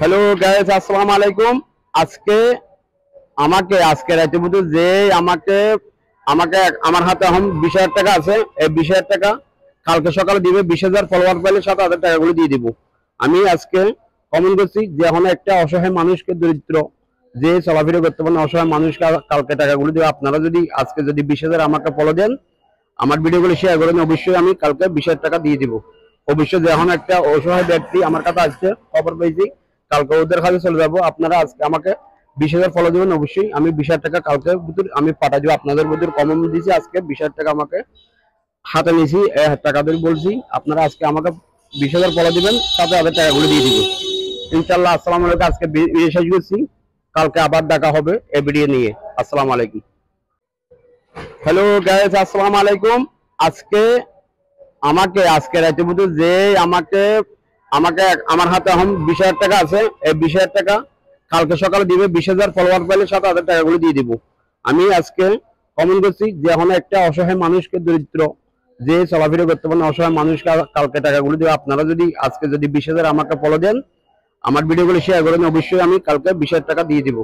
Hello guys, আসসালামু আলাইকুম। আজকে আজকে রাতে বুঝে যে আমাকে আমাকে আমার হাতে এখন 20,000 টাকা আছে। এই 20,000 টাকা কালকে সকালে দিবে। 20,000 ফলোয়ার পাইলে 7,000 টাকাগুলো দিয়ে দিব। আমি আজকে কমেন্ট করছি যে এখন একটা অসহায় মানুষকে, দরিদ্র যে চলাফেরা করতে পারেন অসহায় মানুষকে কালকে টাকাগুলো দেবে। আপনারা যদি আজকে 20,000 আমাকে ফলো দেন, আমার ভিডিওগুলো শেয়ার করেন, অবশ্যই আমি কালকে 20,000 টাকা দিয়ে দিব। অবশ্যই যে এখন একটা অসহায় ব্যক্তি আমার কাছে আসছে, খবর পেয়েছি, কালকে ওদের কাছে চলে যাবো। আপনারা আজকে আমাকে 20,000 ফলো দেবেন, অবশ্যই আমি 20,000 টাকা কালকে আমি পাঠা দিব আপনাদের মধ্যে। কমন দিয়েছি আজকে 20,000 টাকা আমাকে হাতে নিয়েছি, টাকাদের বলছি। আপনারা আজকে আমাকে 20,000 ফলো দিবেন, 7,000 টাকাগুলো দিয়ে দিব ইনশাল্লাহ। আসসালামু আলাইকুম। আজকে শেষ করছি, কালকে আবার দেখা হবে এ ভিডিও নিয়ে। আসসালামু আলাইকুম। হ্যালো গাইস, আসসালামু আলাইকুম। আজকে আজকে রাতে বুঝে যে আমাকে আমাকে আমার হাতে এখন 20,000 টাকা আছে। এই 20,000 টাকা কালকে সকালে দিবে। 20,000 ফলোয়ার পাইলে 7,000 টাকাগুলো দিয়ে দিব। আমি আজকে কমেন্ট করছি যে এখন একটা অসহায় মানুষকে, দরিদ্র যে চলাফেরা করতে পারেন অসহায় মানুষকে কালকে টাকাগুলো দেবে। আপনারা যদি আজকে 20,000 আমাকে ফলো দেন, আমার ভিডিওগুলো শেয়ার করেন, অবশ্যই আমি কালকে 20,000 টাকা দিয়ে দিব।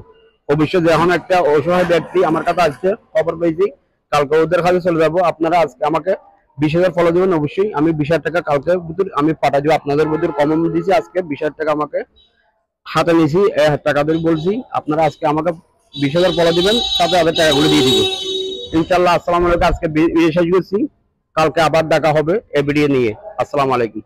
অবশ্যই যে এখন একটা অসহায় ব্যক্তি আমার কাছে আসছে, খবর পেয়েছি, কালকে ওদের কাছে চলে যাবো। আপনারা আজকে আমাকে 20,000 ফলো দেবেন, অবশ্যই আমি 20,000 টাকা কালকে আমি পাঠা দিব আপনাদের মধ্যে। কমন দিয়েছি আজকে 20,000 টাকা আমাকে হাতে নিয়েছি, টাকাদের বলছি। আপনারা আজকে আমাকে 20,000 ফলো দিবেন, 7,000 টাকাগুলো দিয়ে দিব ইনশাল্লাহ। আসসালামু আলাইকুম। আজকে শেষ করছি, কালকে আবার দেখা হবে এ ভিডিও নিয়ে। আসসালামু আলাইকুম।